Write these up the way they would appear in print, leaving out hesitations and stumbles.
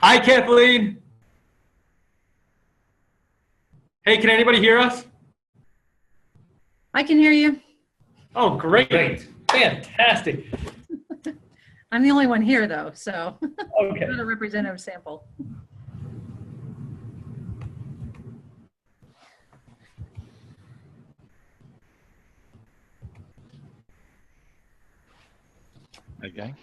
Hi, Kathleen. Hey, can anybody hear us? I can hear you. Oh, great. Fantastic. I'm the only one here, though, so Okay. not a representative sample. Okay.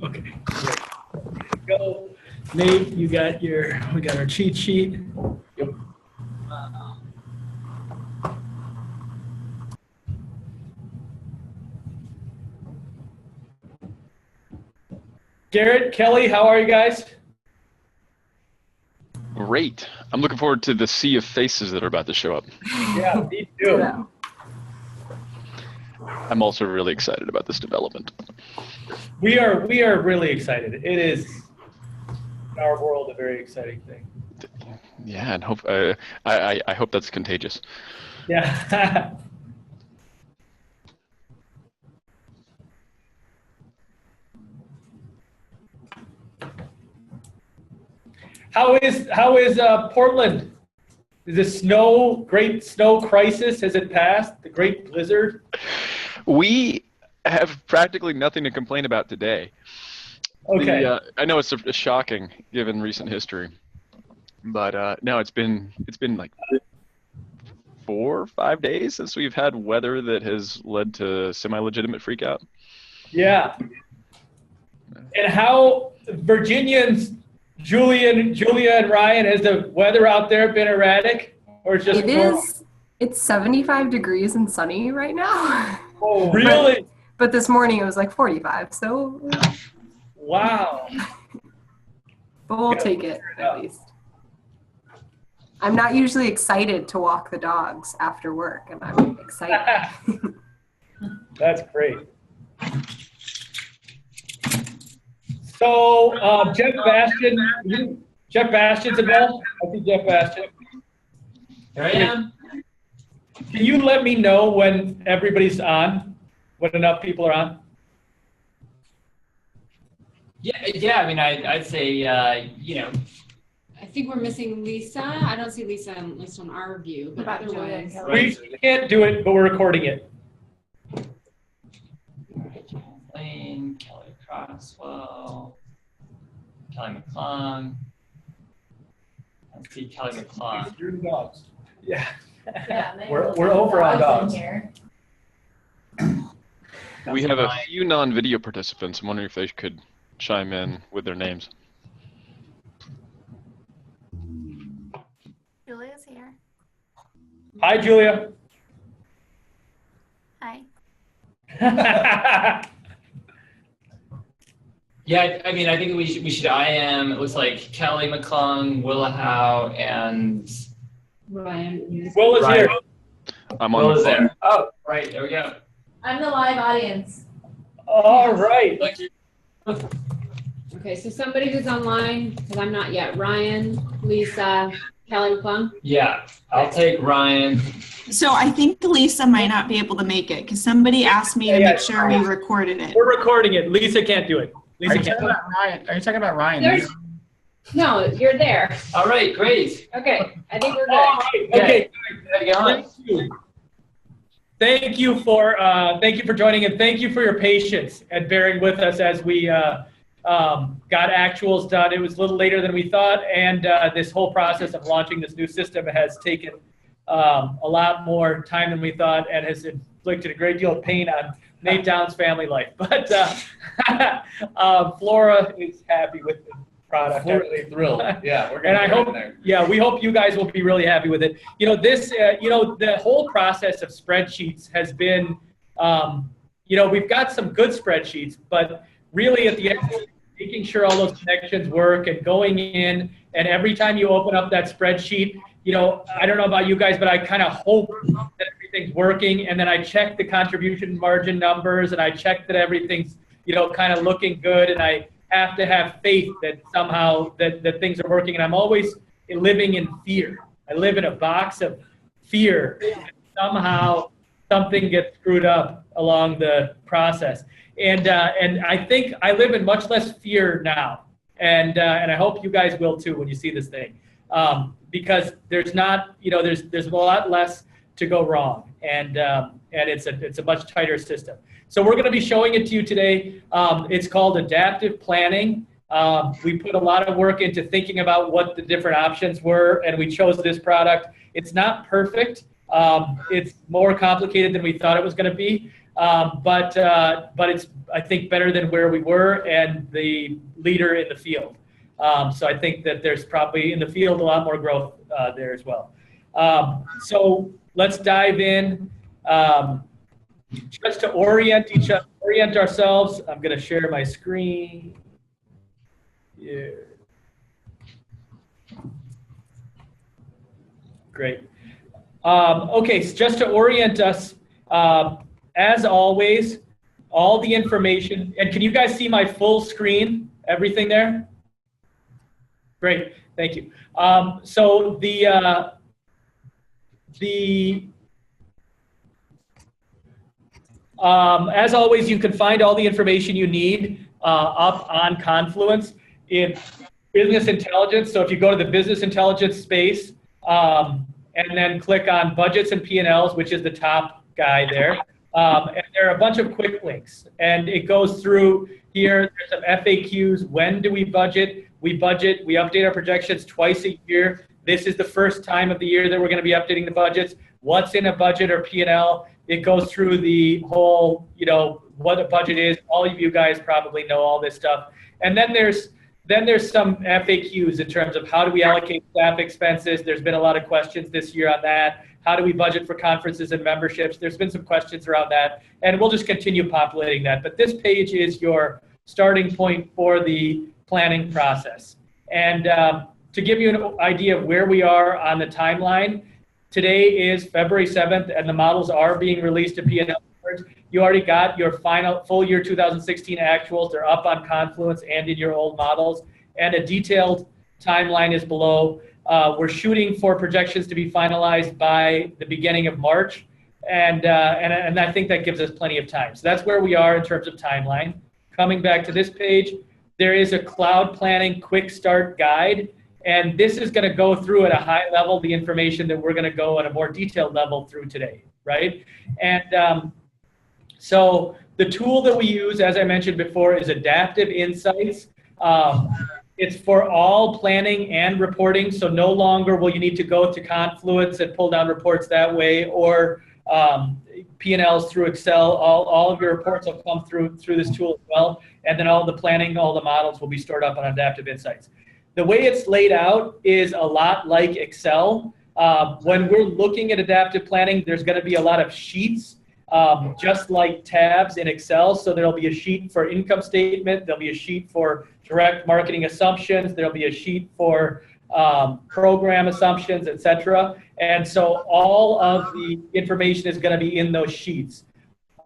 Okay. Great. Go. Nate, we got our cheat sheet. Yep. Garrett, Kelly, how are you guys? Great. I'm looking forward to the sea of faces that are about to show up. Yeah, me too. Yeah. I'm also really excited about this development. We are really excited. It is in our world a very exciting thing. Yeah, and hope I hope that's contagious. Yeah. How is Portland? Is the great snow crisis, has it passed? The great blizzard? We have practically nothing to complain about today. Okay. I know it's shocking given recent history, but no, it's been like 4 or 5 days since we've had weather that has led to semi-legitimate freak out. Yeah. And how Virginians, Julia and Ryan, has the weather out there been erratic, or it's just normal? It's 75 degrees and sunny right now. Oh, really? But this morning it was like 45, so. Wow. But we'll take it at least. I'm not usually excited to walk the dogs after work, and I'm excited. That's great. So Jeff Bastian's involved. I see Jeff Bastian. Here I am. Can you let me know when everybody's on, when enough people are on? Yeah. I mean, I'd say, you know. I think we're missing Lisa. I don't see Lisa, at least on our view, but otherwise. We can't do it, but we're recording it. Lane, Kelly Crosswell, Kelly McClung. Let's see Kelly McClung. You're the dogs. Yeah. We're over on dogs. Here. We have a few non-video participants. I'm wondering if they could chime in with their names. Julia's here. Hi, Julia. Hi. Yeah, I mean, I think we should IM. It looks like Kelly McClung, Willa Howe, and Ryan. Will is here. I'm on Will the is phone. there. Oh, right, there we go. I'm the live audience. All right. Thank you. Okay, so somebody who's online, because I'm not yet. Ryan, Lisa, Kelly McClung. Yeah, I'll take Ryan. So I think Lisa might not be able to make it because somebody asked me to make sure we recorded it. We're recording it. Lisa can't do it. Lisa can't. Are you talking about Ryan? No, you're there. All right, great. Okay, I think we're good. All right. Okay. How you going? Thank you. Thank you for joining, and thank you for your patience and bearing with us as we got actuals done. It was a little later than we thought, and this whole process of launching this new system has taken a lot more time than we thought, and has inflicted a great deal of pain on Nate Down's family life. But Flora is happy with the product. We're thrilled. Yeah, we're And I hope, there. yeah, we hope you guys will be really happy with it. You know, this, the whole process of spreadsheets has been, we've got some good spreadsheets, but really at the end, making sure all those connections work and going in, and every time you open up that spreadsheet, I don't know about you guys, but I kind of hope that everything's working, and then I check the contribution margin numbers, and I check that everything's, kind of looking good, and I have to have faith that somehow that things are working. And I'm always living in fear. I live in a box of fear that somehow something gets screwed up along the process. And I think I live in much less fear now. And I hope you guys will too when you see this thing, because there's not, there's a lot less to go wrong, and it's a much tighter system. So we're going to be showing it to you today. It's called adaptive planning. We put a lot of work into thinking about what the different options were, and we chose this product. It's not perfect. It's more complicated than we thought it was going to be, but it's, I think, better than where we were and the leader in the field. So I think that there's probably in the field a lot more growth there as well. So let's dive in. Just to orient ourselves, I'm going to share my screen. Yeah. Great. Okay, so just to orient us, as always, all the information, and can you guys see my full screen, everything there? Great, thank you. So as always, you can find all the information you need up on Confluence in business intelligence. So if you go to the business intelligence space and then click on budgets and P&Ls, which is the top guy there, and there are a bunch of quick links. And it goes through here, there's some FAQs. When do we budget? We budget, we update our projections twice a year. This is the first time of the year that we're going to be updating the budgets. What's in a budget or P&L? It goes through the whole, what a budget is. All of you guys probably know all this stuff. And then there's some FAQs in terms of how do we allocate staff expenses. There's been a lot of questions this year on that. How do we budget for conferences and memberships? There's been some questions around that, and we'll just continue populating that. But this page is your starting point for the planning process. And to give you an idea of where we are on the timeline, today is February 7th, and the models are being released to P&L. You already got your final full year 2016 actuals. They're up on Confluence and in your old models. And a detailed timeline is below. We're shooting for projections to be finalized by the beginning of March. And I think that gives us plenty of time. So that's where we are in terms of timeline. Coming back to this page, there is a cloud planning quick start guide. And this is going to go through at a high level the information that we're going to go at a more detailed level through today, right? And so the tool that we use, as I mentioned before, is Adaptive Insights. It's for all planning and reporting, so no longer will you need to go to Confluence and pull down reports that way, or P&Ls through Excel. All of your reports will come through this tool as well, and then all the planning, all the models will be stored up on Adaptive Insights. The way it's laid out is a lot like Excel. When we're looking at adaptive planning, there's going to be a lot of sheets, just like tabs in Excel. So there'll be a sheet for income statement. There'll be a sheet for direct marketing assumptions. There'll be a sheet for program assumptions, etc. And so all of the information is going to be in those sheets.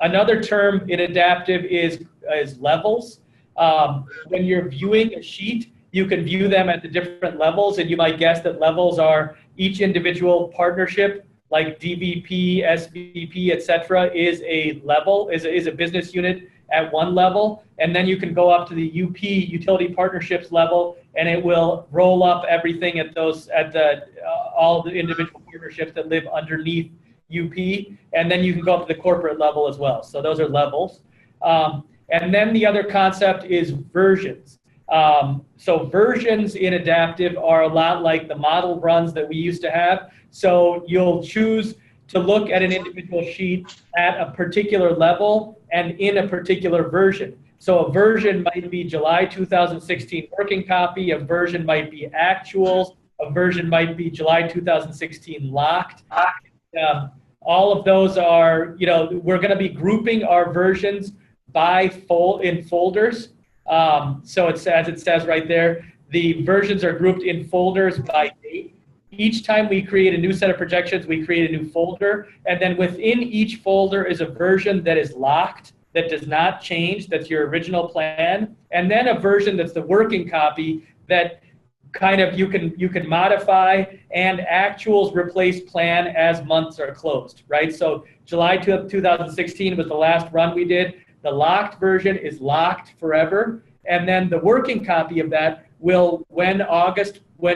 Another term in adaptive is levels. When you're viewing a sheet, you can view them at the different levels, and you might guess that levels are each individual partnership, like DVP, SVP, etc., is a level, is a business unit at one level, and then you can go up to the UP, utility partnerships level, and it will roll up everything at those all the individual partnerships that live underneath UP, and then you can go up to the corporate level as well. So those are levels, and then the other concept is versions. So versions in adaptive are a lot like the model runs that we used to have. So you'll choose to look at an individual sheet at a particular level and in a particular version. So a version might be July 2016 working copy, a version might be actuals, a version might be July 2016 locked. All of those are, we're going to be grouping our versions by in folders. So as it says right there, the versions are grouped in folders by date. Each time we create a new set of projections, we create a new folder, and then within each folder is a version that is locked that does not change, that's your original plan, and then a version that's the working copy that kind of you can modify, and actuals replace plan as months are closed, right? So July 2016 was the last run we did. The locked version is locked forever, and then the working copy of that will, when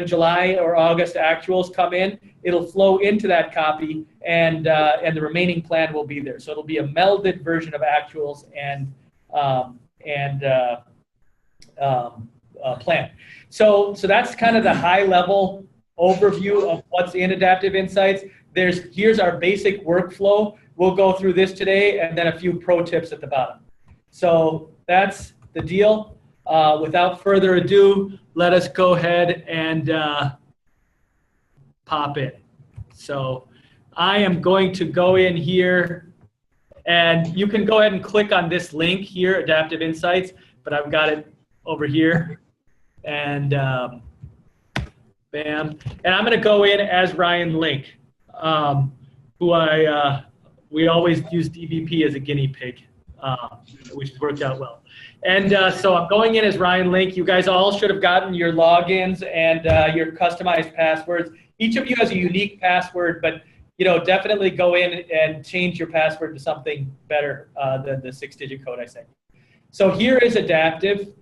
July or August actuals come in, it'll flow into that copy, and the remaining plan will be there. So it'll be a melded version of actuals and plan. So that's kind of the high level overview of what's in Adaptive Insights. Here's our basic workflow. We'll go through this today, and then a few pro tips at the bottom. So that's the deal. Without further ado, let us go ahead and pop in. So I am going to go in here, and you can go ahead and click on this link here, Adaptive Insights, but I've got it over here. And bam. And I'm going to go in as Ryan Link, who we always use DVP as a guinea pig, which has worked out well. And so I'm going in as Ryan Link. You guys all should have gotten your logins and your customized passwords. Each of you has a unique password, but definitely go in and change your password to something better than the 6-digit code I sent. So here is Adaptive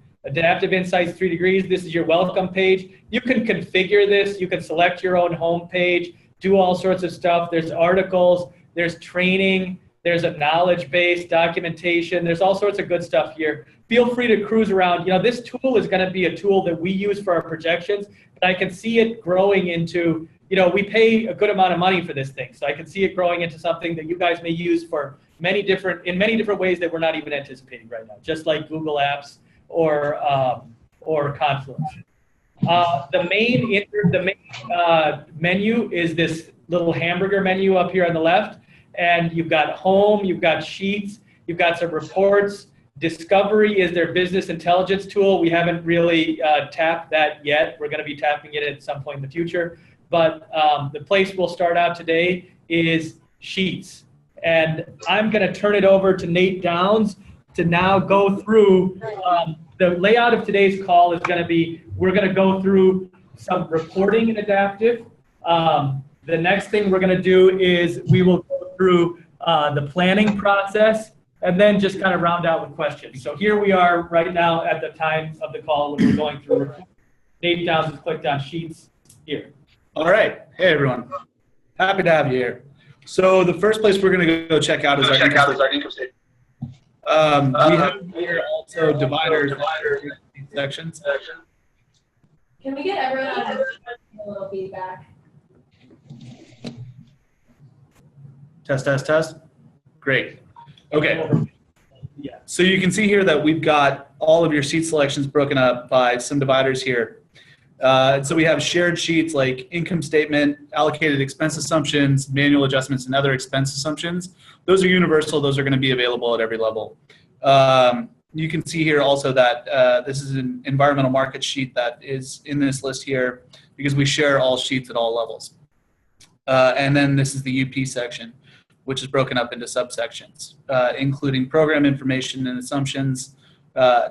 Insights 3 Degrees. This is your welcome page. You can configure this. You can select your own home page, do all sorts of stuff. There's articles, there's training, there's a knowledge base, documentation. There's all sorts of good stuff here. Feel free to cruise around. This tool is going to be a tool that we use for our projections, but I can see it growing into, we pay a good amount of money for this thing. So I can see it growing into something that you guys may use for many different ways that we're not even anticipating right now, just like Google Apps or Confluence. The main menu is this little hamburger menu up here on the left, and you've got home, you've got sheets, you've got some reports. Discovery is their business intelligence tool. We haven't really tapped that yet. We're going to be tapping it at some point in the future. But the place we'll start out today is Sheets. And I'm going to turn it over to Nate Downs to now go through the layout of today's call is going to be, we're going to go through some reporting in Adaptive. The next thing we're going to do is we will go through the planning process, and then just kind of round out with questions. So here we are right now at the time of the call when we're going through. Nate Downs has clicked on Sheets here. All right. Hey, everyone. Happy to have you here. So the first place we're going to go check out is our income statement. We have here also dividers sections. Can we get everyone on a little feedback? Test. Great. Okay. Yeah. So you can see here that we've got all of your sheet selections broken up by some dividers here. So we have shared sheets like income statement, allocated expense assumptions, manual adjustments, and other expense assumptions. Those are universal. Those are going to be available at every level. You can see here also that this is an environmental market sheet that is in this list here because we share all sheets at all levels. And then this is the UP section, which is broken up into subsections, including program information and assumptions,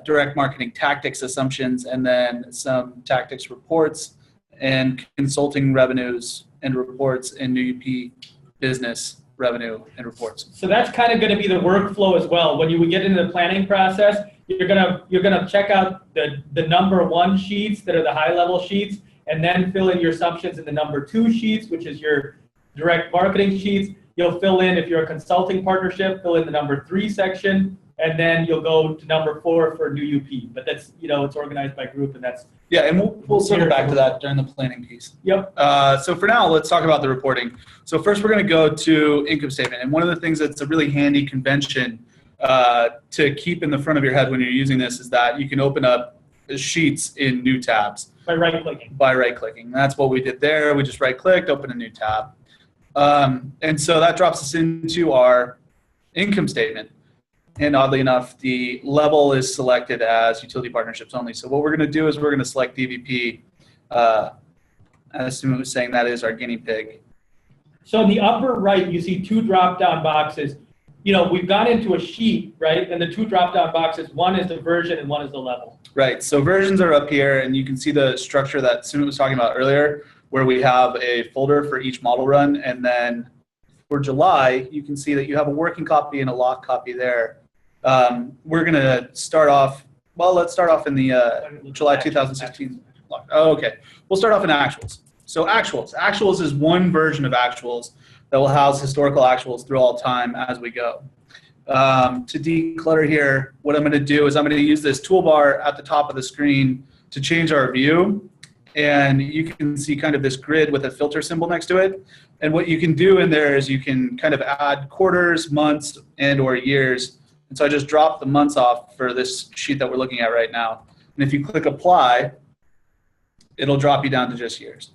direct marketing tactics assumptions, and then some tactics reports and consulting revenues and reports in new UP business revenue and reports. So that's kind of going to be the workflow as well. When you get into the planning process, you're gonna check out the number 1 sheets that are the high level sheets, and then fill in your assumptions in the number 2 sheets, which is your direct marketing sheets. You'll fill in, if you're a consulting partnership, fill in the number 3 section, and then you'll go to number 4 for new UP. But that's, it's organized by group, and that's. Yeah, and we'll circle back to that during the planning piece. Yep. So for now, let's talk about the reporting. So first, we're going to go to income statement. And one of the things that's a really handy convention to keep in the front of your head when you're using this is that you can open up sheets in new tabs. By right-clicking. By right-clicking. That's what we did there. We just right-clicked, open a new tab. And so that drops us into our income statement. And oddly enough, the level is selected as utility partnerships only. So what we're going to do is we're going to select DVP. I assume it was saying that is our guinea pig. So in the upper right, you see 2 drop-down boxes. we've gone into a sheet, right? And the two drop-down boxes, one is the version and one is the level. Right, so versions are up here, and you can see the structure that Sumit was talking about earlier, where we have a folder for each model run, and then for July, you can see that you have a working copy and a locked copy there. We're going to start off, well, let's start off in the July 2016. Oh, okay, we'll start off in actuals. So actuals is one version of actuals that will house historical actuals through all time as we go. To declutter here, what I'm going to do is I'm going to use this toolbar at the top of the screen to change our view. And you can see kind of this grid with a filter symbol next to it. And what you can do in there is you can kind of add quarters, months, and or years. And so I just dropped the months off for this sheet that we're looking at right now. And if you click apply, it'll drop you down to just years.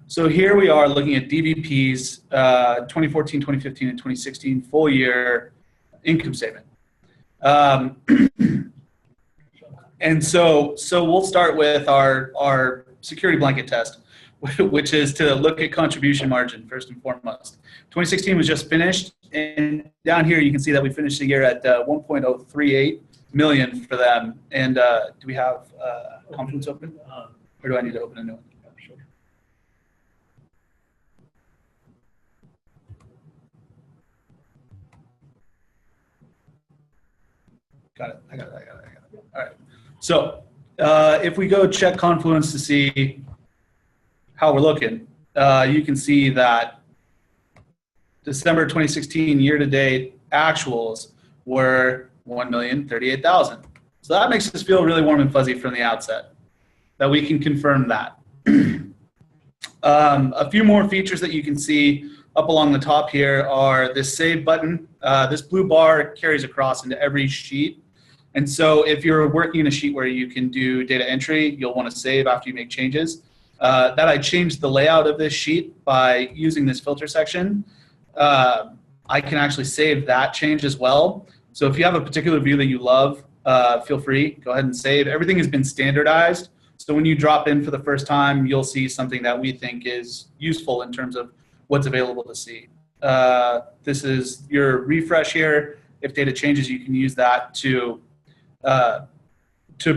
So here we are looking at DVP's 2014, 2015, and 2016 full year income statement. And so we'll start with our security blanket test, which is to look at contribution margin first and foremost. 2016 was just finished, and down here you can see that we finished the year at 1.038 million for them. And do we have Confluence open, or do I need to open a new one? Got it. I got it. All right. So if we go check Confluence to see how we're looking, you can see that December 2016 year-to-date actuals were 1,038,000. So that makes us feel really warm and fuzzy from the outset, that we can confirm that. A few more features that you can see up along the top here are this save button. This blue bar carries across into every sheet. And so if you're working in a sheet where you can do data entry, you'll want to save after you make changes. That I changed the layout of this sheet by using this filter section. I can actually save that change as well. So if you have a particular view that you love, feel free, go ahead and save. Everything has been standardized. So when you drop in for the first time, you'll see something that we think is useful in terms of what's available to see. This is your refresh here. If data changes, you can use that to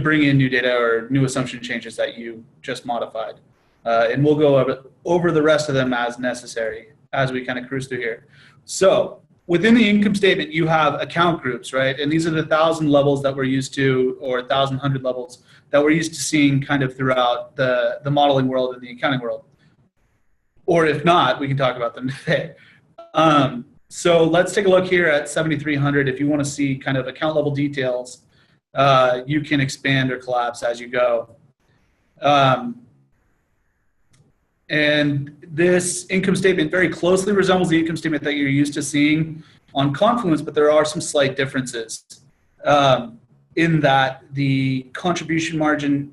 bring in new data or new assumption changes that you just modified. And we'll go over the rest of them as necessary as we kind of cruise through here. So within the income statement, you have account groups, right? And these are the 1,000 levels that we're used to, or 1,100 levels that we're used to seeing kind of throughout the modeling world and the accounting world. Or if not, we can talk about them today. So let's take a look here at 7,300. If you want to see kind of account level details, you can expand or collapse as you go. And this income statement very closely resembles the income statement that you're used to seeing on Confluence, but there are some slight differences in that the contribution margin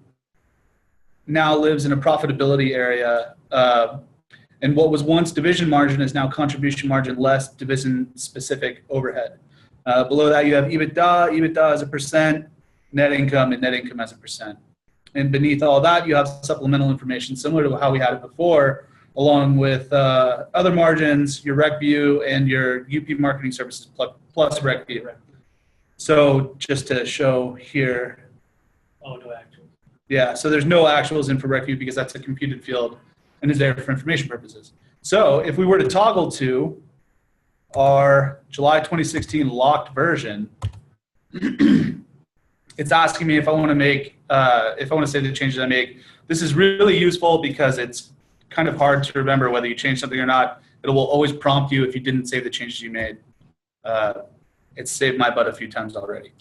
now lives in a profitability area. And what was once division margin is now contribution margin less division-specific overhead. Below that, you have EBITDA as a percent, net income, and net income as a percent. And beneath all that, you have supplemental information similar to how we had it before, along with other margins, your rec view, and your UP marketing services plus rec view. So just to show here. Oh, no actuals. Yeah, so there's no actuals in for rec view because that's a computed field and is there for information purposes. So if we were to toggle to our July 2016 locked version, it's asking me if I want to make, if I want to save the changes I make. This is really useful because it's kind of hard to remember whether you changed something or not. It will always prompt you if you didn't save the changes you made. It's saved my butt a few times already.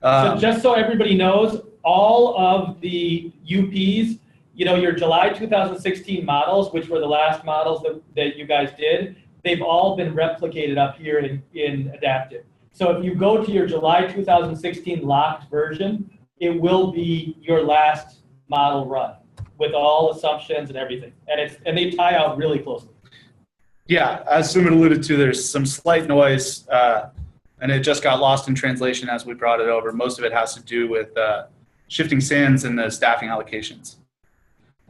So just so everybody knows, all of the UPs, you know, your July 2016 models, which were the last models that you guys did, they've all been replicated up here in Adaptive. So if you go to your July 2016 locked version, it will be your last model run with all assumptions and everything. And they tie out really closely. Yeah, as Sumit alluded to, there's some slight noise, and it just got lost in translation as we brought it over. Most of it has to do with shifting sands and the staffing allocations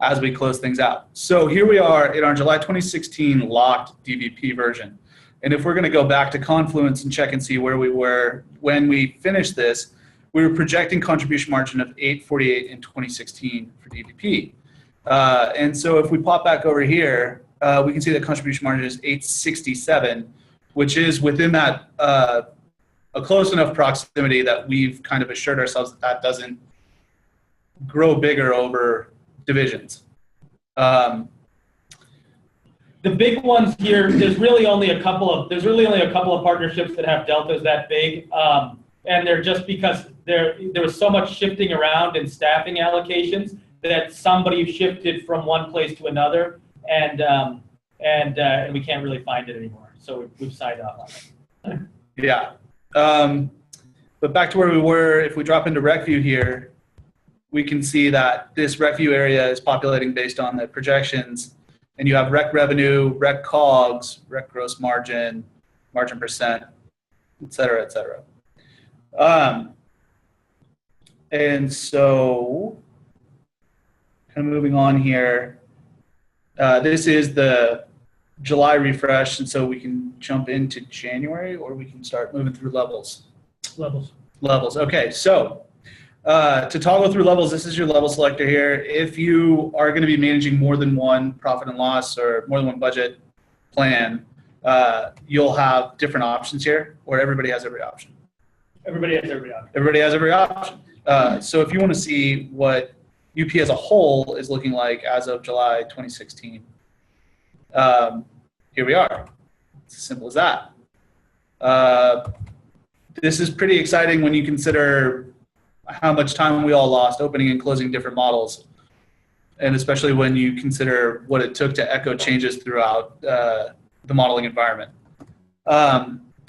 as we close things out. So here we are in our July 2016 locked DVP version. And if we're going to go back to Confluence and check and see where we were when we finished this, we were projecting contribution margin of 848 in 2016 for DVP. And so if we pop back over here, we can see that contribution margin is 867, which is within that a close enough proximity that we've kind of assured ourselves that that doesn't grow bigger over divisions. The big ones here, there's really only a couple of partnerships that have deltas that big, and they're just because there was so much shifting around in staffing allocations that somebody shifted from one place to another, and we can't really find it anymore. So we've signed off on it. Yeah. But back to where we were, if we drop into RecView here, we can see that this RecView area is populating based on the projections. And you have rec revenue, rec COGS, rec gross margin, margin percent, et cetera, et cetera. And so, kind of moving on here, this is the July refresh, and so we can jump into January, or we can start moving through levels. Levels. Okay, so to toggle through levels, this is your level selector here. If you are going to be managing more than one profit and loss or more than one budget plan, you'll have different options here, where everybody has every option. Everybody has every option. Everybody has every option. So if you want to see what UP as a whole is looking like as of July 2016, here we are. It's as simple as that. This is pretty exciting when you consider how much time we all lost opening and closing different models, and especially when you consider what it took to echo changes throughout the modeling environment.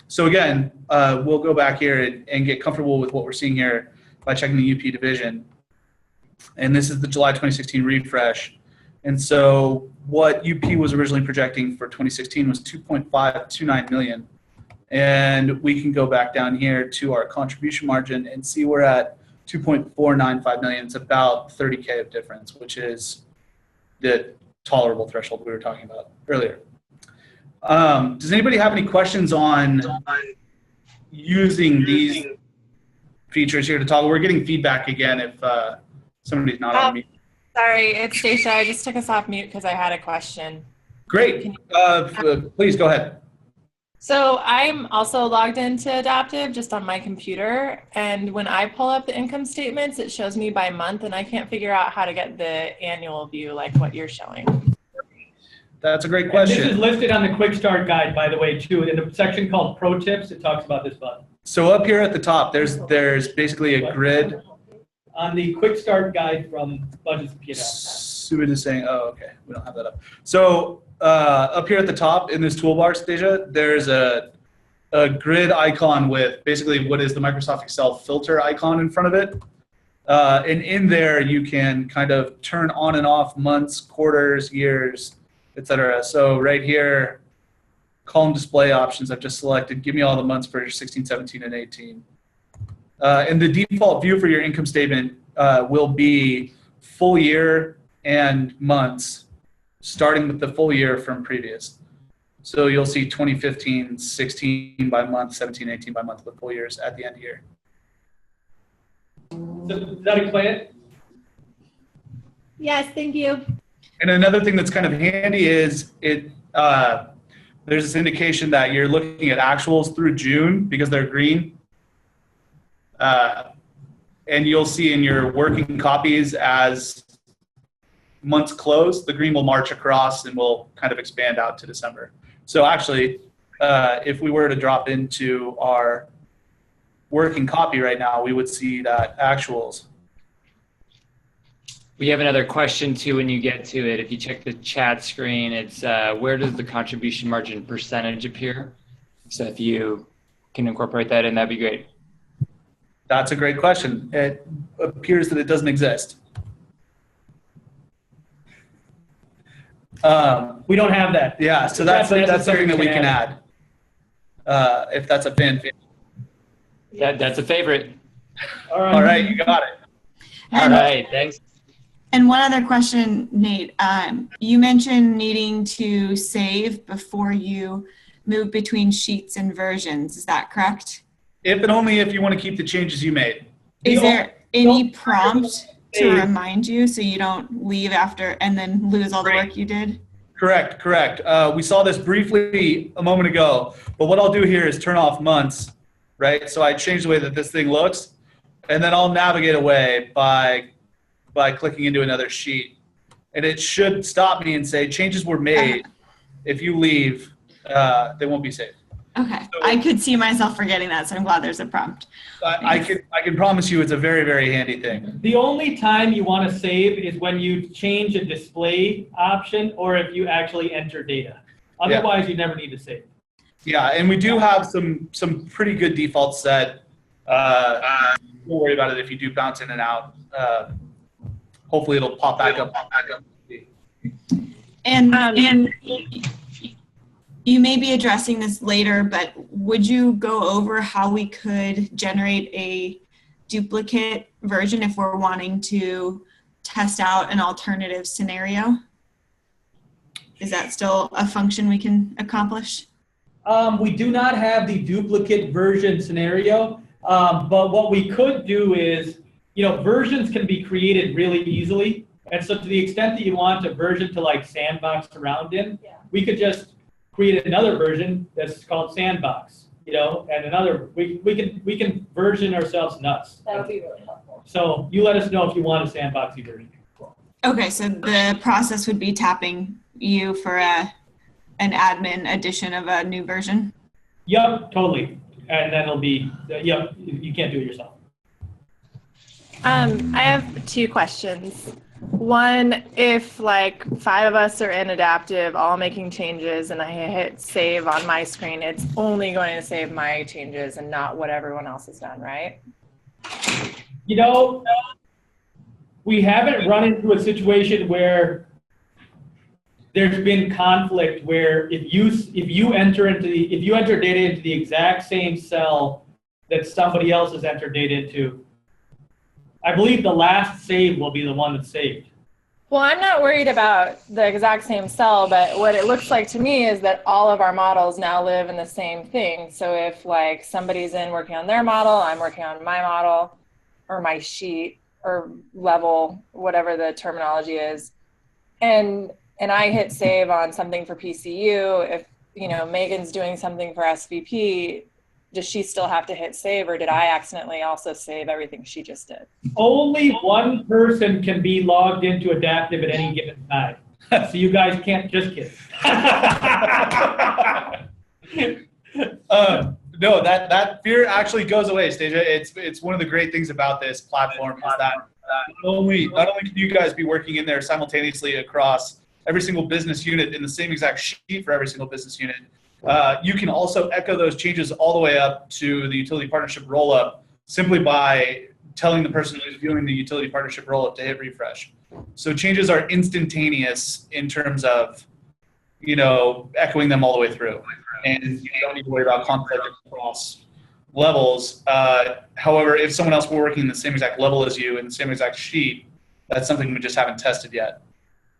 So again, we'll go back here and get comfortable with what we're seeing here by checking the UP division. And this is the July 2016 refresh. And so what UP was originally projecting for 2016 was 2.529 million. And we can go back down here to our contribution margin and see we're at 2.495 million. It's about 30K of difference, which is the tolerable threshold we were talking about earlier. Does anybody have any questions on using these features here to toggle? We're getting feedback again if somebody's not on mute. Sorry, it's Stacia. I just took us off mute because I had a question. Great. Please go ahead. So I'm also logged into Adaptive just on my computer, and when I pull up the income statements, it shows me by month, and I can't figure out how to get the annual view like what you're showing. That's a great question. And this is listed on the Quick Start Guide, by the way, too. In a section called Pro Tips, it talks about this button. So up here at the top, there's basically a grid. On the Quick Start Guide from Budgets and P&L. Susan is saying, oh, okay, we don't have that up. So up here at the top in this toolbar, Stacia, there's a grid icon with basically what is the Microsoft Excel filter icon in front of it. And in there, you can kind of turn on and off months, quarters, years, etc. So right here, column display options, I've just selected, give me all the months for 16, 17, and 18. And the default view for your income statement will be full year and months, starting with the full year from previous. So you'll see 2015, 16 by month, 17, 18 by month with full years at the end here. Does that explain it? Yes, thank you. And another thing that's kind of handy is there's this indication that you're looking at actuals through June because they're green. And you'll see in your working copies as months close, the green will march across and will kind of expand out to December. So actually, if we were to drop into our working copy right now, we would see that actuals. We have another question too when you get to it. If you check the chat screen, it's where does the contribution margin percentage appear? So if you can incorporate that in, that'd be great. That's a great question. It appears that it doesn't exist. We don't have that. Yeah, so that's something that we can add. If that's a fan. That's a favorite. All right. All right, you got it. All right, thanks. And one other question, Nate. You mentioned needing to save before you move between sheets and versions. Is that correct? If and only if you want to keep the changes you made. Is there any prompt to remind you so you don't leave after and then lose all the work you did? Correct. We saw this briefly a moment ago, but what I'll do here is turn off months, right? So I change the way that this thing looks, and then I'll navigate away by clicking into another sheet. And it should stop me and say, changes were made. If you leave, they won't be saved. Okay, So, I could see myself forgetting that, so I'm glad there's a prompt. I can promise you it's a very, very handy thing. The only time you want to save is when you change a display option or if you actually enter data. Otherwise, you never need to save. Yeah, and we do have some pretty good defaults set. Don't worry about it if you do bounce in and out. Hopefully it'll pop back up. And you may be addressing this later, but would you go over how we could generate a duplicate version if we're wanting to test out an alternative scenario? Is that still a function we can accomplish? We do not have the duplicate version scenario, but what we could do is, versions can be created really easily. And so to the extent that you want a version to like sandbox around in, we could just create another version that's called sandbox, and another, we can version ourselves nuts. That would be really helpful. So you let us know if you want a sandboxy version. Okay, so the process would be tapping you for an admin edition of a new version? Yep, totally. And then it'll be, you can't do it yourself. I have two questions. One, if like 5 of us are in Adaptive, all making changes, and I hit save on my screen, it's only going to save my changes and not what everyone else has done, right? We haven't run into a situation where there's been conflict where if you enter data into the exact same cell that somebody else has entered data into, I believe the last save will be the one that's saved. Well, I'm not worried about the exact same cell, but what it looks like to me is that all of our models now live in the same thing. So if like somebody's in working on their model, I'm working on my model or my sheet or level, whatever the terminology is, and I hit save on something for PCU, if Megan's doing something for SVP, does she still have to hit save, or did I accidentally also save everything she just did? Only one person can be logged into Adaptive at any given time. So you guys can't just kid. No, that fear actually goes away, Stasia. It's one of the great things about this platform is that not only can you guys be working in there simultaneously across every single business unit in the same exact sheet for every single business unit, you can also echo those changes all the way up to the utility partnership rollup simply by telling the person who's viewing the utility partnership rollup to hit refresh. So changes are instantaneous in terms of, echoing them all the way through. And you don't need to worry about conflict across levels. However, if someone else were working in the same exact level as you in the same exact sheet, that's something we just haven't tested yet.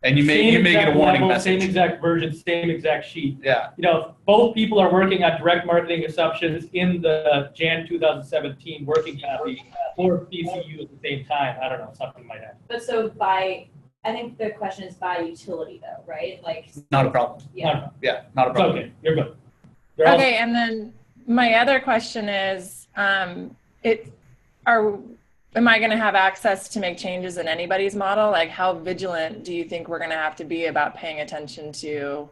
And you may get a warning message. Same exact version, same exact sheet. Yeah. Both people are working on direct marketing assumptions in the Jan 2017 working copy for PCU at the same time. I don't know, something might happen. But so I think the question is by utility though, right? Like. Not a problem. Yeah. Yeah, not a problem. Okay, you're good. Okay, and then my other question is, am I going to have access to make changes in anybody's model? Like, how vigilant do you think we're going to have to be about paying attention to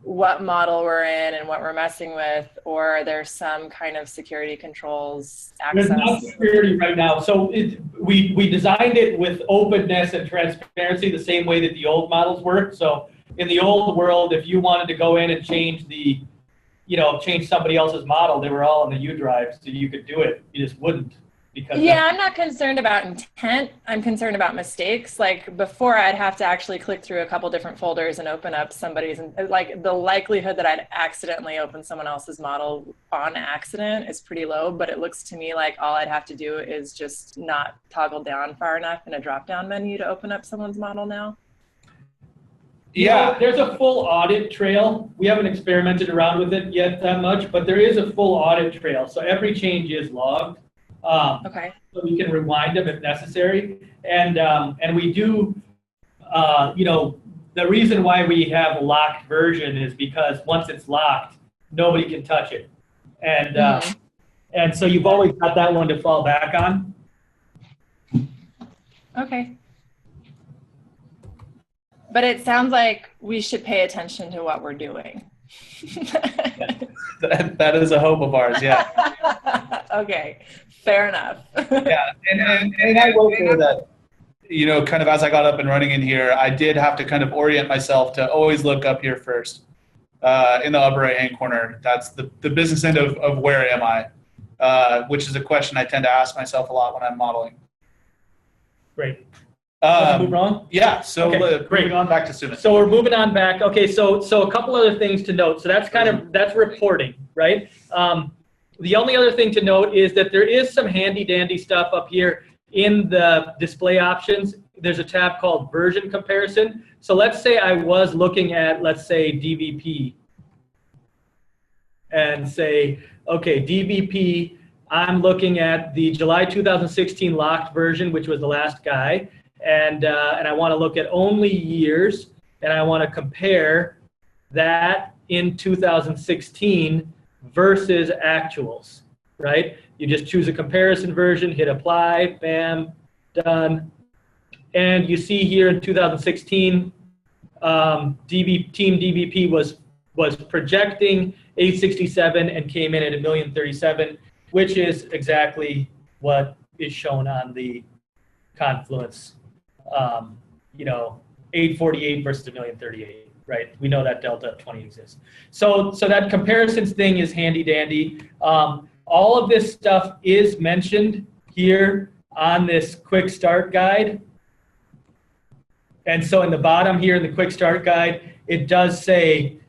what model we're in and what we're messing with, or are there some kind of security controls access? There's not security right now. So we designed it with openness and transparency the same way that the old models work. So in the old world, if you wanted to go in and change change somebody else's model, they were all on the U drive, so you could do it. You just wouldn't. I'm not concerned about intent. I'm concerned about mistakes. Like before, I'd have to actually click through a couple different folders and open up somebody's, like the likelihood that I'd accidentally open someone else's model on accident is pretty low, but it looks to me like all I'd have to do is just not toggle down far enough in a drop-down menu to open up someone's model now. Yeah. There's a full audit trail. We haven't experimented around with it yet that much, but there is a full audit trail. So every change is logged. Okay. So we can rewind them if necessary. And we do, the reason why we have a locked version is because once it's locked, nobody can touch it. And so you've always got that one to fall back on. Okay. But it sounds like we should pay attention to what we're doing. That is a hope of ours, yeah. Okay, fair enough. Yeah, and I will say that, kind of as I got up and running in here, I did have to kind of orient myself to always look up here first in the upper right-hand corner. That's the business end of where am I, which is a question I tend to ask myself a lot when I'm modeling. Great. Move on? Yeah, so Okay, great. moving on back to Sumit. So we're moving on back. Okay, so a couple other things to note. So that's reporting, right? The only other thing to note is that there is some handy dandy stuff up here in the display options. There's a tab called version comparison. So let's say I was looking at, let's say, DVP and say, okay, DVP, I'm looking at the July 2016 locked version, which was the last guy. And I want to look at only years, and I want to compare that in 2016 versus actuals, right? You just choose a comparison version, hit apply, bam, done. And you see here in 2016, Team DVP was projecting 867 and came in at 1,037,000, which is exactly what is shown on the Confluence. 848 versus 1,038,000, right? We know that delta of 20 exists. So that comparisons thing is handy dandy. All of this stuff is mentioned here on this quick start guide. And so in the bottom here in the quick start guide, it does say,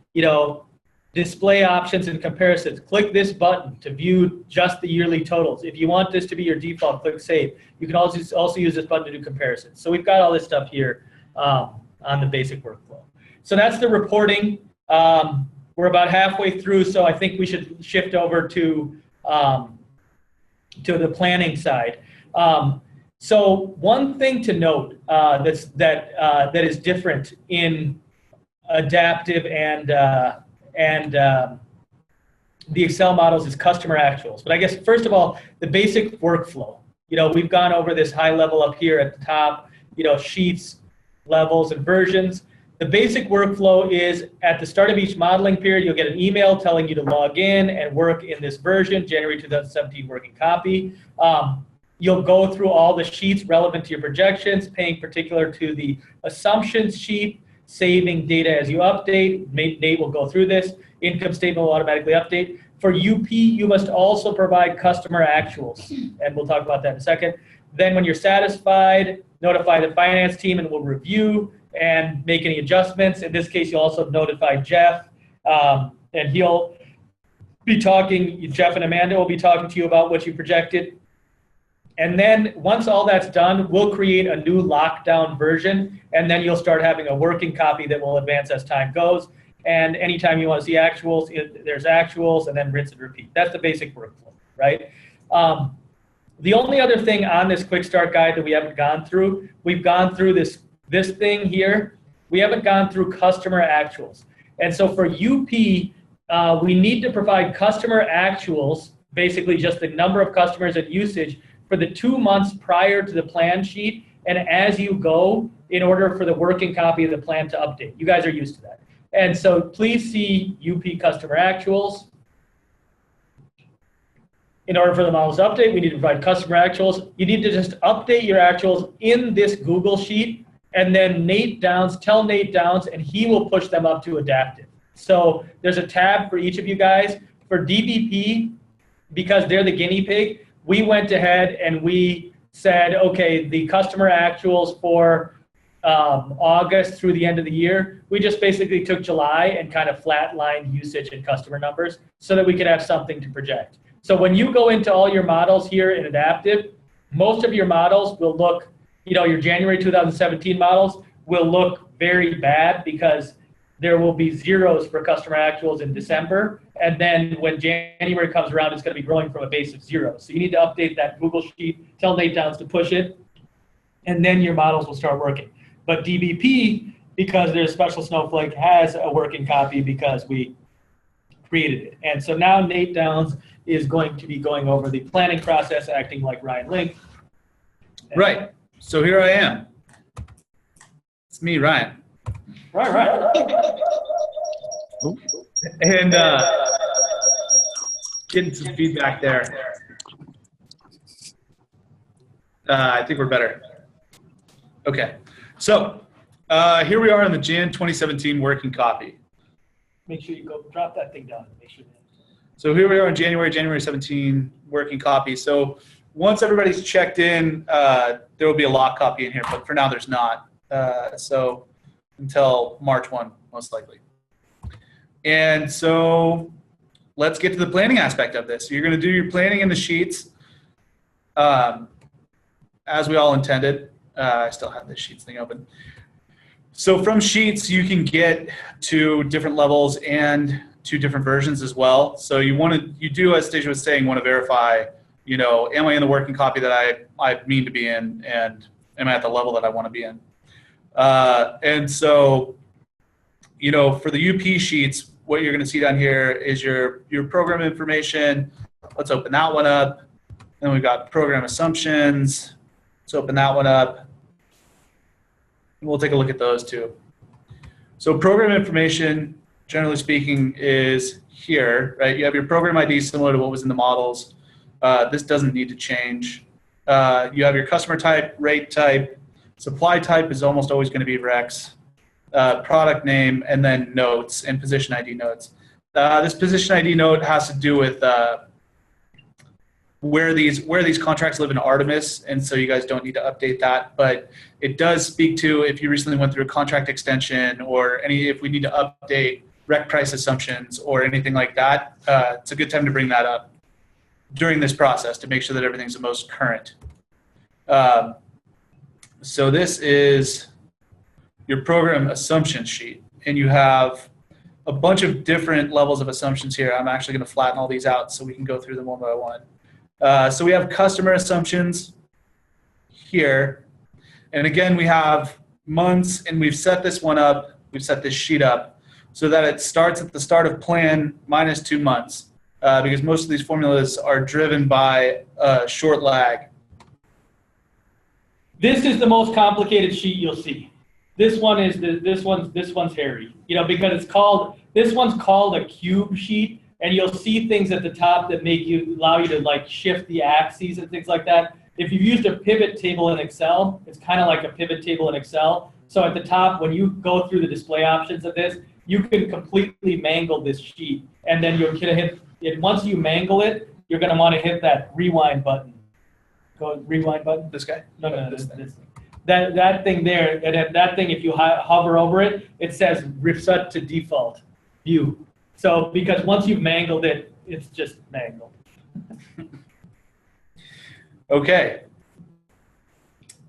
display options and comparisons. Click this button to view just the yearly totals. If you want this to be your default, click save. You can also use this button to do comparisons. So we've got all this stuff here on the basic workflow. So that's the reporting. We're about halfway through, so I think we should shift over to the planning side. So one thing to note that is different in adaptive and the Excel models is customer actuals. But I guess, first of all, the basic workflow. We've gone over this high level up here at the top, sheets, levels, and versions. The basic workflow is at the start of each modeling period, you'll get an email telling you to log in and work in this version, January 2017 working copy. You'll go through all the sheets relevant to your projections, paying particular to the assumptions sheet, saving data as you update. Nate will go through this. Income statement will automatically update. For UP, you must also provide customer actuals, and we'll talk about that in a second. Then when you're satisfied, notify the finance team and we'll review and make any adjustments. In this case, you'll also notify Jeff, and he'll be talking, Jeff and Amanda will be talking to you about what you projected. And then once all that's done, we'll create a new lockdown version, and then you'll start having a working copy that will advance as time goes. And anytime you want to see actuals, there's actuals, and then rinse and repeat. That's the basic workflow, right? The only other thing on this quick start guide that we haven't gone through, we've gone through this thing here. We haven't gone through customer actuals. And so for UP, we need to provide customer actuals, basically just the number of customers and usage for the 2 months prior to the plan sheet and as you go in order for the working copy of the plan to update. You guys are used to that. And so please see UP customer actuals. In order for the models to update, we need to provide customer actuals. You need to just update your actuals in this Google Sheet, and then tell Nate Downs, and he will push them up to adaptive. So there's a tab for each of you guys. For DVP, because they're the guinea pig, we went ahead and we said, okay, the customer actuals for August through the end of the year, we just basically took July and kind of flatlined usage and customer numbers so that we could have something to project. So when you go into all your models here in adaptive, most of your models will look, your January 2017 models will look very bad because there will be zeros for customer actuals in December. And then when January comes around, it's going to be growing from a base of 0. So you need to update that Google Sheet, tell Nate Downs to push it, and then your models will start working. But DBP, because there's special Snowflake, has a working copy because we created it. And so now Nate Downs is going to be going over the planning process, acting like Ryan Link. Right. So here I am. It's me, Ryan. Right. And getting some feedback there. I think we're better. Okay. So here we are in the Jan 2017 working copy. Make sure you go drop that thing down. Make sure. So here we are in January 17 working copy. So once everybody's checked in, there will be a lock copy in here, but for now there's not. So until March 1, most likely. And so let's get to the planning aspect of this. So you're going to do your planning in the sheets as we all intended. I still have this sheets thing open. So from sheets, you can get to different levels and to different versions as well. So you do, as Stacia was saying, want to verify, am I in the working copy that I mean to be in, and am I at the level that I want to be in? And so, for the UP sheets, what you're going to see down here is your program information. Let's open that one up. Then we've got program assumptions. Let's open that one up. And we'll take a look at those too. So program information, generally speaking, is here, right? You have your program ID similar to what was in the models. This doesn't need to change. You have your customer type, rate type, supply type is almost always going to be Rex, product name, and then notes and position ID notes. This position ID note has to do with where these contracts live in Artemis, and so you guys don't need to update that. But it does speak to if you recently went through a contract extension or if we need to update rec price assumptions or anything like that. It's a good time to bring that up during this process to make sure that everything's the most current. So this is your program assumption sheet, and you have a bunch of different levels of assumptions here. I'm actually going to flatten all these out so we can go through them one by one. So we have customer assumptions here, and again we have months, and we've set this one up, we've set this sheet up so that it starts at the start of plan minus 2 months, because most of these formulas are driven by a short lag. This is the most complicated sheet you'll see. This one's hairy, because this one's called a cube sheet, and you'll see things at the top that allow you to shift the axes and things like that. If you've used a pivot table in Excel, it's kind of like a pivot table in Excel. So at the top, when you go through the display options of this, you can completely mangle this sheet, and then you're gonna hit it. Once you mangle it, you're gonna want to hit that rewind button. Go rewind button. This guy? No, this thing. That thing there, and that thing, if you hover over it, it says reset to default view. So because once you've mangled it, it's just mangled. Okay.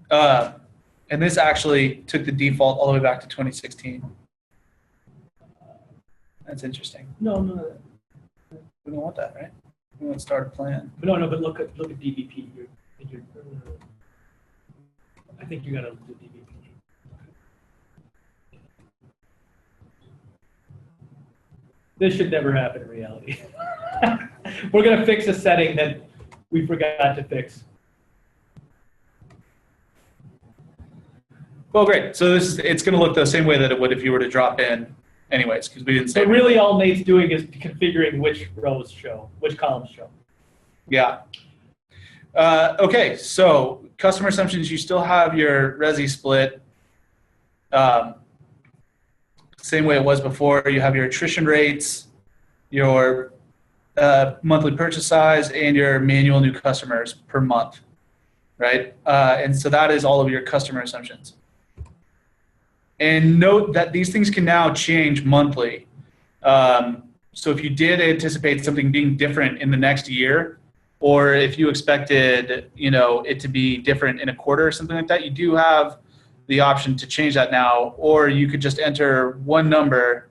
And this actually took the default all the way back to 2016. That's interesting. No. We don't want that, right? We want to start a plan. No, but look at DBP. I think you got to do DBP. This should never happen in reality. We're going to fix a setting that we forgot to fix. Well, great. So it's going to look the same way that it would if you were to drop in anyways, because we didn't say. So really all Nate's doing is configuring which rows show, which columns show. Yeah. Okay, so customer assumptions, you still have your Resi split. Same way it was before. You have your attrition rates, your monthly purchase size, and your manual new customers per month, right? And so that is all of your customer assumptions. And note that these things can now change monthly. So if you did anticipate something being different in the next year, or if you expected, it to be different in a quarter or something like that, you do have the option to change that now, or you could just enter one number,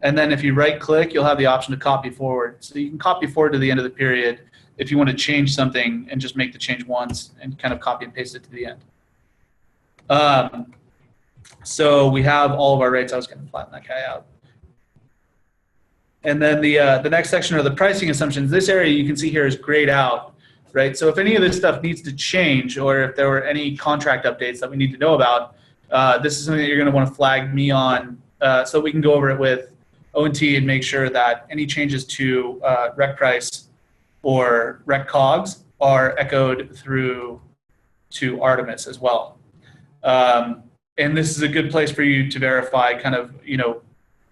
and then if you right click, you'll have the option to copy forward. So you can copy forward to the end of the period if you want to change something and just make the change once and kind of copy and paste it to the end. So we have all of our rates. I was going to flatten that guy out. And then the next section are the pricing assumptions. This area you can see here is grayed out, right? So if any of this stuff needs to change, or if there were any contract updates that we need to know about, this is something that you're going to want to flag me on so we can go over it with O&T and make sure that any changes to rec price or rec cogs are echoed through to Artemis as well. And this is a good place for you to verify kind of, you know,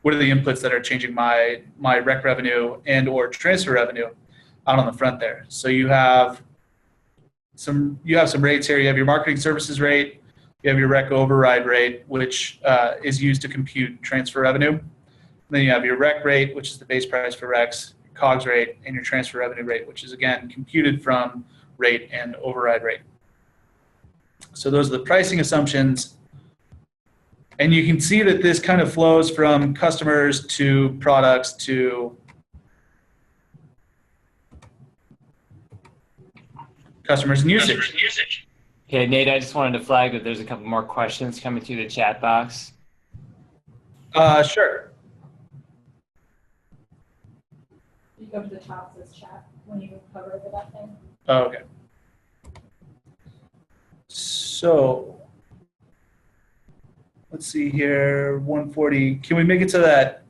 what are the inputs that are changing my rec revenue and or transfer revenue out on the front there. So you have some rates here. You have your marketing services rate, you have your rec override rate, which is used to compute transfer revenue. And then you have your rec rate, which is the base price for recs, your COGS rate, and your transfer revenue rate, which is again computed from rate and override rate. So those are the pricing assumptions. And you can see that this kind of flows from customers to products to customers and usage. Okay, Nate, I just wanted to flag that there's a couple more questions coming through the chat box. Sure. You go to the top of this chat when you hover over that thing. Oh, okay. So let's see here, 140. Can we make it so that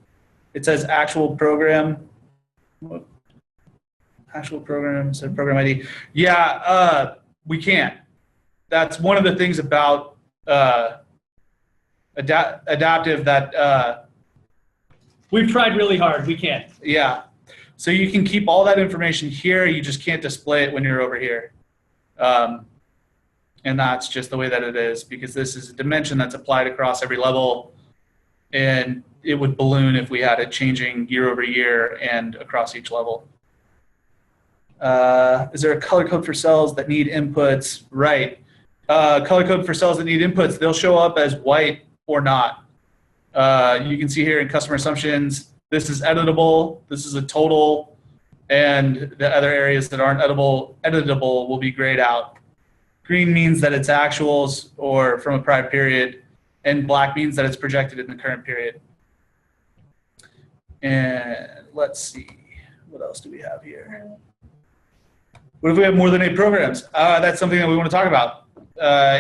it says actual program? Actual program, so program ID. Yeah, we can't. That's one of the things about adaptive that we've tried really hard. We can't. Yeah. So you can keep all that information here. You just can't display it when you're over here. And that's just the way that it is, because this is a dimension that's applied across every level, and it would balloon if we had it changing year over year and across each level. Is there a color code for cells that need inputs? Right. Color code for cells that need inputs, they'll show up as white or not. You can see here in customer assumptions, this is editable, this is a total, and the other areas that aren't editable will be grayed out. Green means that it's actuals or from a prior period, and black means that it's projected in the current period. And let's see, what else do we have here? What if we have more than 8 programs? That's something that we want to talk about.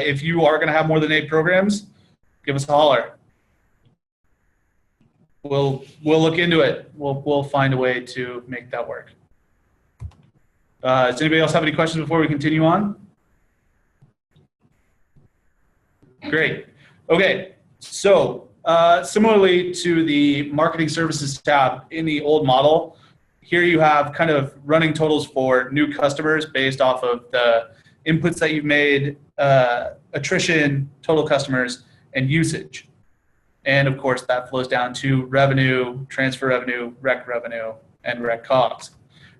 If you are going to have more than 8 programs, give us a holler. We'll look into it. We'll find a way to make that work. Does anybody else have any questions before we continue on? Great. Okay, so similarly to the marketing services tab in the old model, here you have kind of running totals for new customers based off of the inputs that you've made, attrition, total customers, and usage. And of course, that flows down to revenue, transfer revenue, rec revenue, and rec cogs.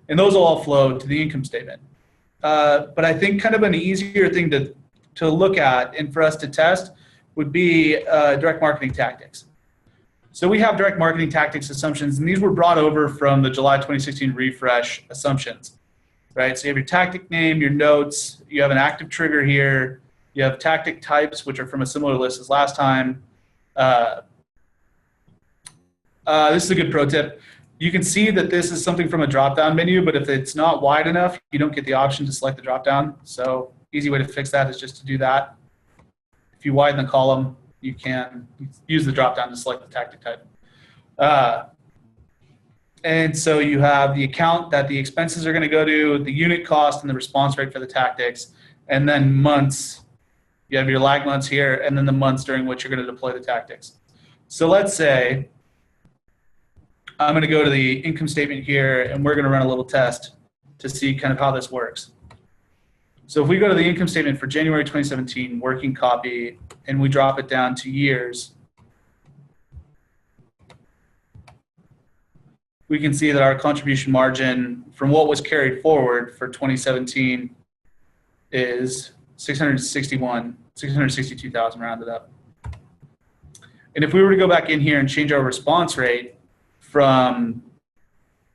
And those will all flow to the income statement. But I think kind of an easier thing to look at and for us to test would be direct marketing tactics. So we have direct marketing tactics assumptions, and these were brought over from the July 2016 refresh assumptions, right? So you have your tactic name, your notes, you have an active trigger here, you have tactic types, which are from a similar list as last time. This is a good pro tip. You can see that this is something from a drop-down menu, but if it's not wide enough, you don't get the option to select the drop-down. So easy way to fix that is just to do that. If you widen the column, you can use the drop-down to select the tactic type. And so you have the account that the expenses are going to go to, the unit cost, and the response rate for the tactics, and then months. You have your lag months here, and then the months during which you're going to deploy the tactics. So let's say I'm going to go to the income statement here, and we're going to run a little test to see kind of how this works. So if we go to the income statement for January 2017, working copy, and we drop it down to years, we can see that our contribution margin from what was carried forward for 2017 is $661 662,000 rounded up. And if we were to go back in here and change our response rate from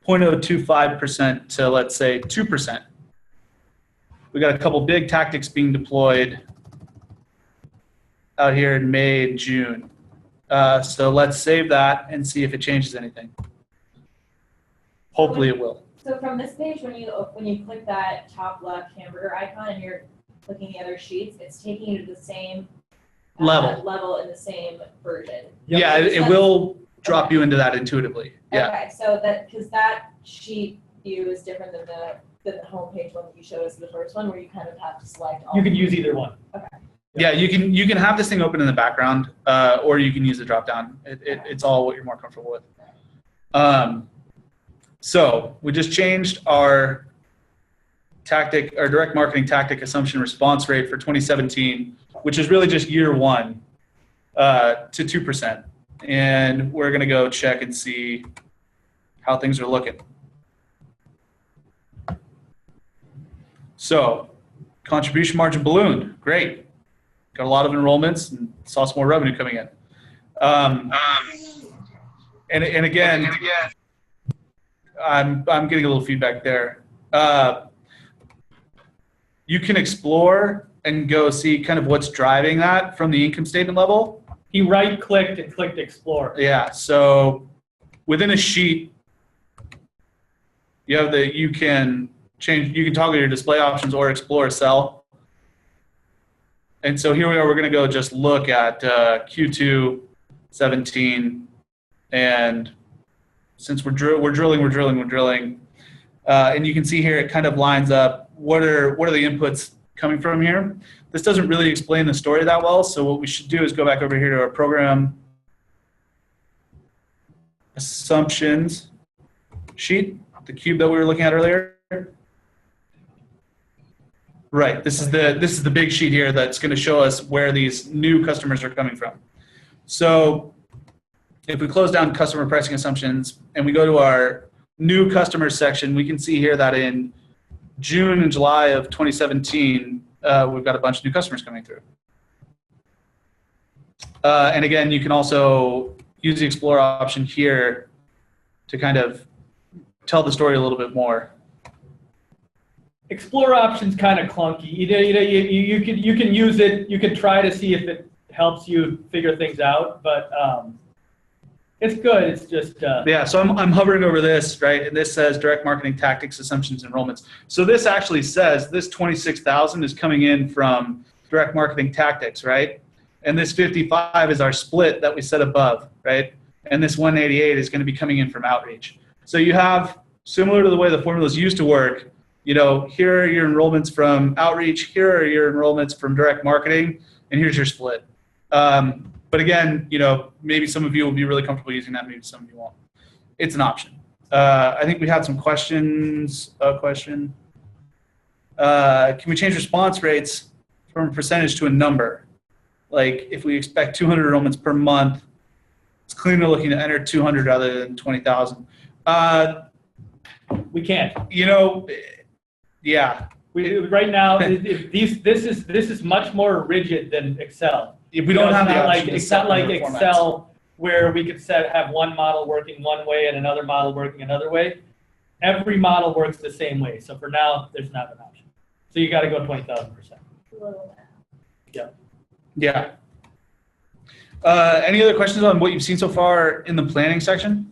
0.025% to, let's say, 2%, we got a couple big tactics being deployed out here in May and June. So let's save that and see if it changes anything. Hopefully it will. So from this page, when you click that top left hamburger icon and you're clicking the other sheets, it's taking you to the same level in the same version. Yeah, it will drop you into that intuitively. Yeah. Okay, so because that sheet view is different than the homepage one that you showed us in the first one, where you kind of have to select all. You can use either one. Okay. Yeah, you can have this thing open in the background, or you can use the drop down. It's all what you're more comfortable with. So we just changed our direct marketing tactic assumption response rate for 2017, which is really just year one, to 2%. And we're going to go check and see how things are looking. So contribution margin ballooned. Great. Got a lot of enrollments and saw some more revenue coming in. And again, I'm getting a little feedback there. You can explore and go see kind of what's driving that from the income statement level. He right-clicked and clicked Explore. Yeah, so within a sheet, you have you can toggle your display options or explore a cell. And so here we are, we're gonna go just look at Q2 17, and since we're drilling, and you can see here it kind of lines up what are the inputs coming from here. This doesn't really explain the story that well, so what we should do is go back over here to our program assumptions sheet, the cube that we were looking at earlier. Right, this is the big sheet here that's going to show us where these new customers are coming from. So if we close down customer pricing assumptions and we go to our new customers section, we can see here that in June and July of 2017, we've got a bunch of new customers coming through. And again, you can also use the Explore option here to kind of tell the story a little bit more. Explore option's kind of clunky. You can use it. You can try to see if it helps you figure things out, but it's good. It's just yeah. So I'm hovering over this, right, and this says direct marketing tactics, assumptions, enrollments. So this actually says this 26,000 is coming in from direct marketing tactics, right? And this 55 is our split that we set above, right? And this 188 is going to be coming in from outreach. So you have, similar to the way the formulas used to work, you know, here are your enrollments from outreach, here are your enrollments from direct marketing, and here's your split. But again, you know, maybe some of you will be really comfortable using that, maybe some of you won't. It's an option. I think we had some questions. Can we change response rates from a percentage to a number? Like if we expect 200 enrollments per month, it's cleaner looking to enter 200 rather than 20,000. we can't. You know, yeah. Right now, this is much more rigid than Excel. If we don't have the option, it's not like Excel where we could have one model working one way and another model working another way. Every model works the same way. So for now, there's not an option. So you got to go 20,000%. Yeah. Yeah. Any other questions on what you've seen so far in the planning section?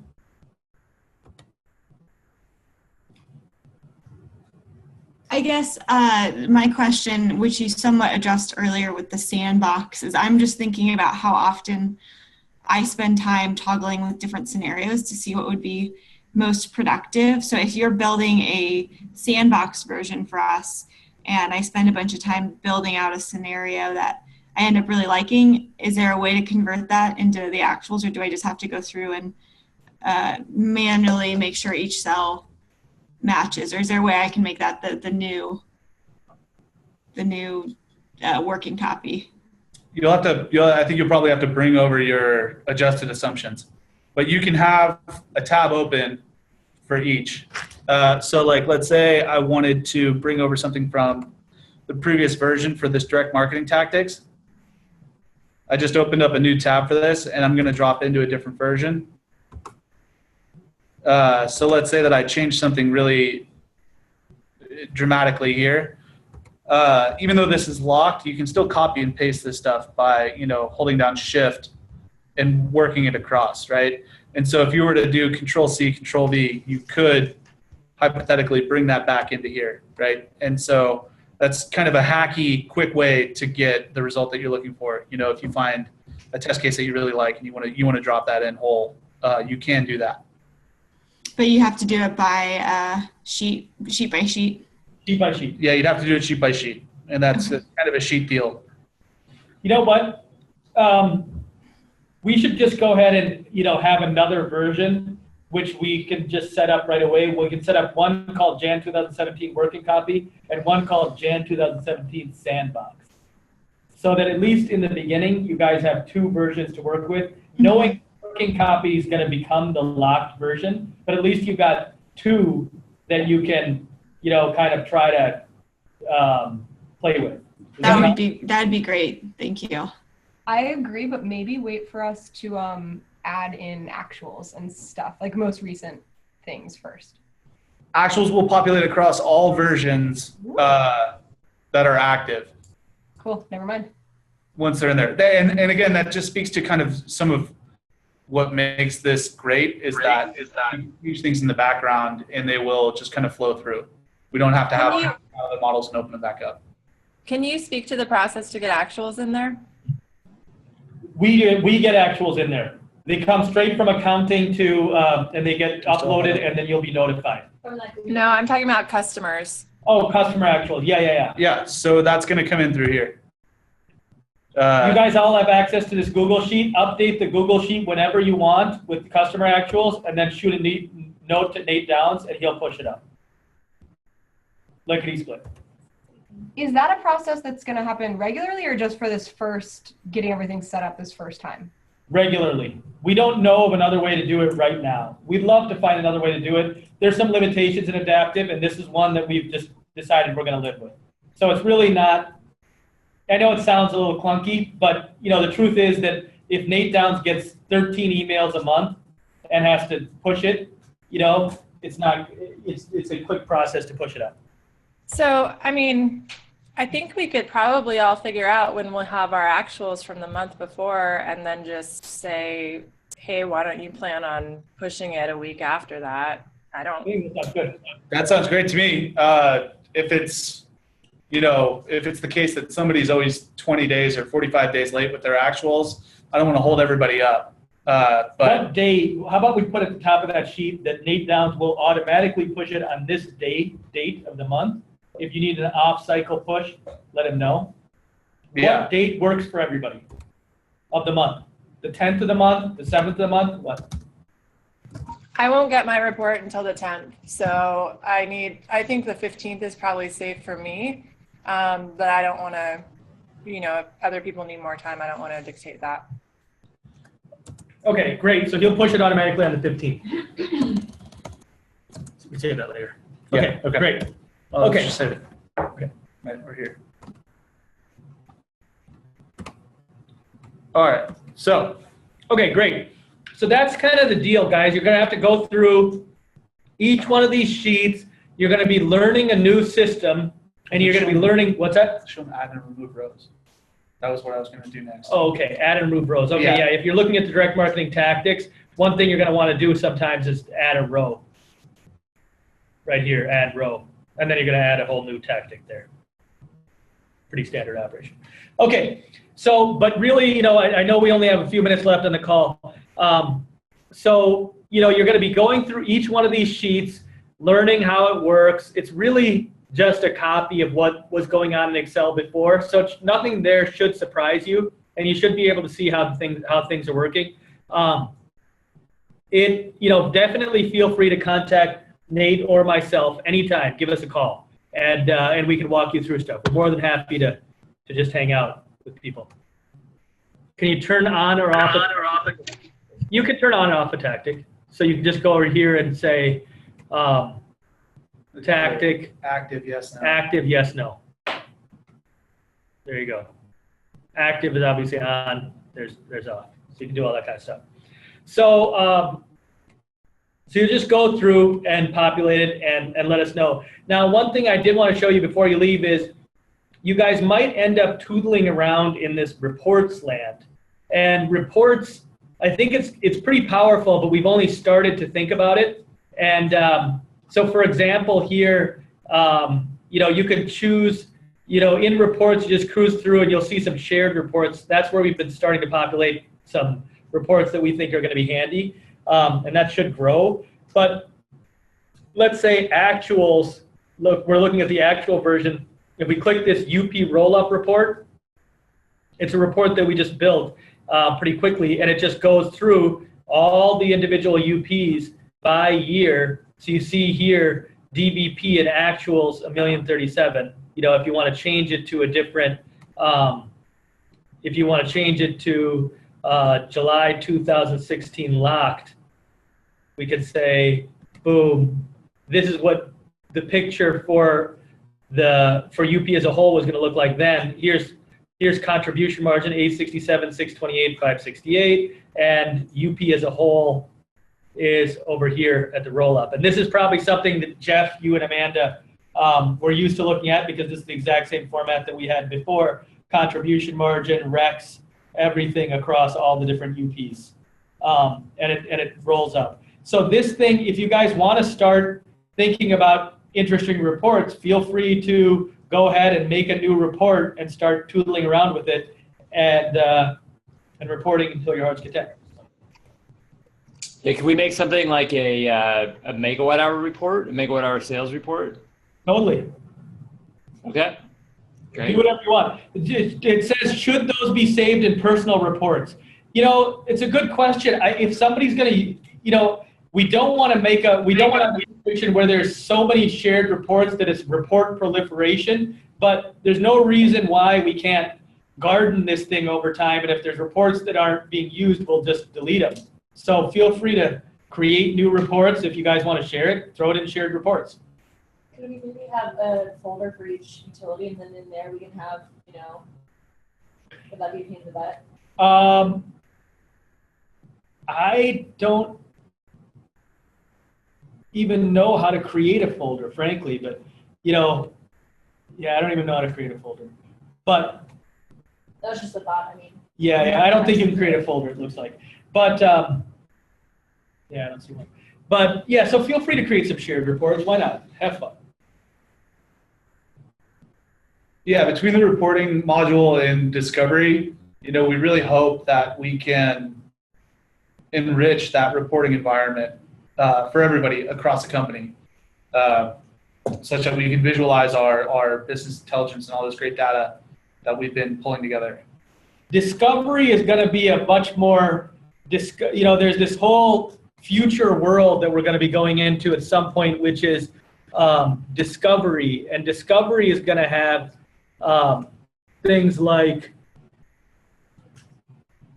I guess my question, which you somewhat addressed earlier with the sandbox, is I'm just thinking about how often I spend time toggling with different scenarios to see what would be most productive. So if you're building a sandbox version for us and I spend a bunch of time building out a scenario that I end up really liking, is there a way to convert that into the actuals, or do I just have to go through and manually make sure each cell matches, or is there a way I can make that the new working copy? I think you'll probably have to bring over your adjusted assumptions, but you can have a tab open for each. So like, let's say I wanted to bring over something from the previous version for this direct marketing tactics. I just opened up a new tab for this, and I'm going to drop into a different version. So let's say that I change something really dramatically here. Even though this is locked, you can still copy and paste this stuff by, holding down Shift and working it across, right? And so if you were to do Control-C, Control-V, you could hypothetically bring that back into here, right? And so that's kind of a hacky, quick way to get the result that you're looking for. If you find a test case that you really like and you want to drop that in whole, you can do that. But you have to do it by sheet by sheet. Sheet by sheet. Yeah, you'd have to do it sheet by sheet, and that's kind of a sheet deal. You know what? We should just go ahead and have another version, which we can just set up right away. We can set up one called Jan 2017 Working Copy and one called Jan 2017 Sandbox, so that at least in the beginning, you guys have two versions to work with, knowing Working Copy is going to become the locked version, but at least you've got two that you can, kind of try to play with. That'd be great. Thank you. I agree, but maybe wait for us to add in actuals and stuff, like most recent things first. Actuals will populate across all versions that are active. Cool. Never mind. Once they're in there. And again, that just speaks to kind of some of what makes this great is that you use things in the background and they will just kind of flow through. We don't have to have the models and open them back up. Can you speak to the process to get actuals in there? We get actuals in there. They come straight from accounting to, and they get uploaded, and then you'll be notified. No, I'm talking about customers. Oh, customer actuals. Yeah. Yeah, so that's going to come in through here. You guys all have access to this Google Sheet. Update the Google Sheet whenever you want with customer actuals, and then shoot a note to Nate Downs, and he'll push it up. Lickety split. Is that a process that's going to happen regularly or just for this first, getting everything set up this first time? Regularly. We don't know of another way to do it right now. We'd love to find another way to do it. There's some limitations in adaptive, and this is one that we've just decided we're going to live with. So it's really not, I know it sounds a little clunky, but the truth is that if Nate Downs gets 13 emails a month and has to push it, it's a quick process to push it up. So, I think we could probably all figure out when we'll have our actuals from the month before and then just say, hey, why don't you plan on pushing it a week after that? That's good. That sounds great to me. If it's the case that somebody's always 20 days or 45 days late with their actuals, I don't want to hold everybody up. But what day, how about we put at the top of that sheet that Nate Downs will automatically push it on this date of the month. If you need an off-cycle push, let him know. Yeah. What date works for everybody of the month? The 10th of the month, the 7th of the month, what? I won't get my report until the 10th. So I think the 15th is probably safe for me. But I don't want to, if other people need more time, I don't want to dictate that. Okay, great. So he'll push it automatically on the 15th. We save that later. Okay, okay. Great. Okay. Just save it. Okay, right, we're here. All right, so. Okay, great. So that's kind of the deal, guys. You're going to have to go through each one of these sheets. You're going to be learning a new system, and you're going to be learning, what's that? Show them add and remove rows. That was what I was going to do next. Oh, okay, add and remove rows. Okay, yeah. If you're looking at the direct marketing tactics, one thing you're going to want to do sometimes is add a row. Right here, add row. And then you're going to add a whole new tactic there. Pretty standard operation. Okay, so, but really, I know we only have a few minutes left on the call. So, you're going to be going through each one of these sheets, learning how it works. It's really just a copy of what was going on in Excel before. So nothing there should surprise you, and you should be able to see how things are working. Definitely feel free to contact Nate or myself anytime. Give us a call, and we can walk you through stuff. We're more than happy to just hang out with people. Can you turn on or off? You can turn on and off a tactic. So you can just go over here and say tactic. Active, yes, no. Active, yes, no. There you go. active is obviously on, there's off. So you can do all that kind of stuff. So, so you just go through and populate it and let us know. Now, one thing I did want to show you before you leave is you guys might end up tootling around in this reports land. And reports, I think it's pretty powerful, but we've only started to think about it. And so for example here, you know, you can choose, you know, in reports, you just cruise through and you'll see some shared reports. That's where we've been starting to populate some reports that we think are going to be handy. And that should grow. But let's say actuals, look, we're looking at the actual version. If we click this UP roll-up report, it's a report that we just built pretty quickly, and it just goes through all the individual UPs by year. So you see here, DBP and actuals, 1,037,000. You know, if you want to change it to a different, if you want to change it to July 2016 locked, we could say, boom, this is what the picture for UP as a whole was going to look like then. Here's contribution margin, 867, 628, 568, and UP as a whole is over here at the roll-up. And this is probably something that Jeff, you and Amanda were used to looking at, because this is the exact same format that we had before. Contribution margin, RECs, everything across all the different UPs. And it rolls up. So this thing, if you guys want to start thinking about interesting reports, feel free to go ahead and make a new report and start tootling around with it and reporting until your heart's content. Yeah, can we make something like a megawatt hour report, a megawatt hour sales report? Totally. Okay. Great. Do whatever you want. It says, should those be saved in personal reports? You know, it's a good question. If somebody's going to, you know, we don't want to have a situation where there's so many shared reports that it's report proliferation, but there's no reason why we can't garden this thing over time. And if there's reports that aren't being used, we'll just delete them. So feel free to create new reports. If you guys want to share it, throw it in shared reports. Could we maybe have a folder for each utility, and then in there we can have, you know, would that be a pain in the butt? I don't even know how to create a folder, frankly, but, you know, yeah, I don't even know how to create a folder. But that was just a thought. I mean, yeah, I don't think you can create a folder, it looks like. But yeah, I don't see one. But yeah, so feel free to create some shared reports. Why not? Have fun. Yeah, between the reporting module and discovery, you know, we really hope that we can enrich that reporting environment for everybody across the company, such that we can visualize our business intelligence and all this great data that we've been pulling together. Discovery is going to be a much more, you know, there's this whole future world that we're going to be going into at some point, which is discovery. And discovery is going to have things like,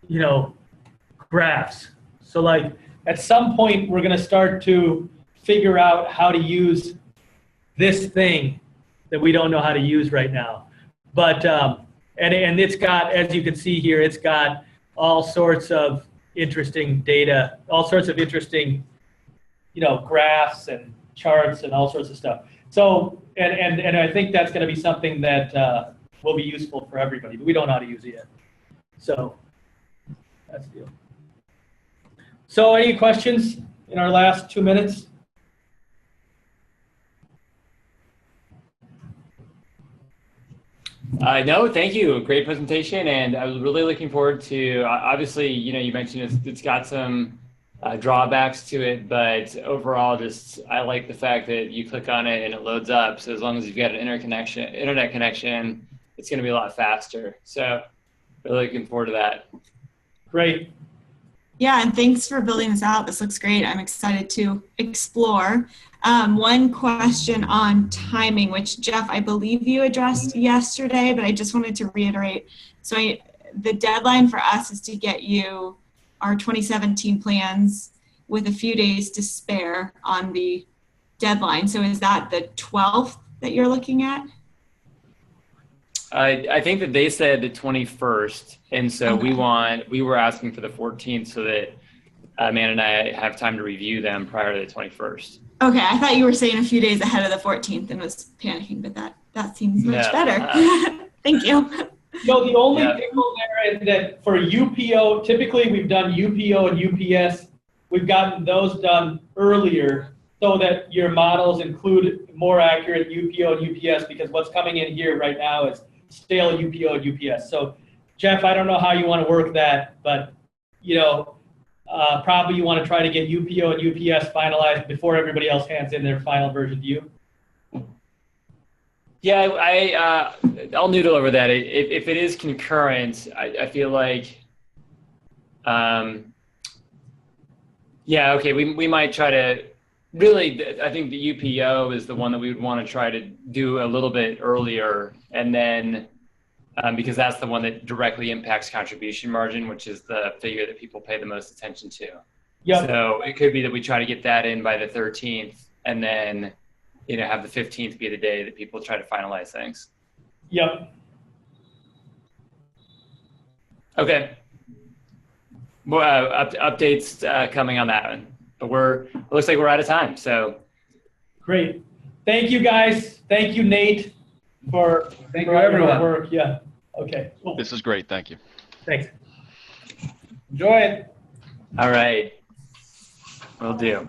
you know, graphs. So like at some point, we're going to start to figure out how to use this thing that we don't know how to use right now. But, and it's got, as you can see here, it's got all sorts of interesting data, all sorts of interesting, you know, graphs and charts and all sorts of stuff. So, and I think that's going to be something that will be useful for everybody, but we don't know how to use it yet. So that's the deal. So any questions in our last 2 minutes? No, thank you. Great presentation, and I was really looking forward to. Obviously, you know, you mentioned it's got some drawbacks to it, but overall, just I like the fact that you click on it and it loads up. So as long as you've got an internet connection, it's going to be a lot faster. So really looking forward to that. Great. Yeah, and thanks for building this out. This looks great. I'm excited to explore. One question on timing, which Jeff, I believe you addressed yesterday, but I just wanted to reiterate. So the deadline for us is to get you our 2017 plans with a few days to spare on the deadline. So is that the 12th that you're looking at? I think that they said the 21st, and so we were asking for the 14th so that Amanda and I have time to review them prior to the 21st. Okay, I thought you were saying a few days ahead of the 14th and was panicking, but that seems much better. Thank you. No, the only pickle there is that for UPO, typically we've done UPO and UPS. We've gotten those done earlier so that your models include more accurate UPO and UPS, because what's coming in here right now is stale UPO and UPS. So, Jeff, I don't know how you want to work that, but, you know, probably you want to try to get UPO and UPS finalized before everybody else hands in their final version to you. Yeah, I'll noodle over that. If it is concurrent, I feel like, yeah, okay, we might try to, really, I think the UPO is the one that we would want to try to do a little bit earlier, and then, because that's the one that directly impacts contribution margin, which is the figure that people pay the most attention to. Yep. So it could be that we try to get that in by the 13th, and then, you know, have the 15th be the day that people try to finalize things. Yep. Okay. Well, updates coming on that one, but it looks like we're out of time. So great. Thank you, guys. Thank you, Nate, for everyone. Work. Yeah. Okay. Cool. This is great. Thank you. Thanks. Enjoy it. All right. Will do.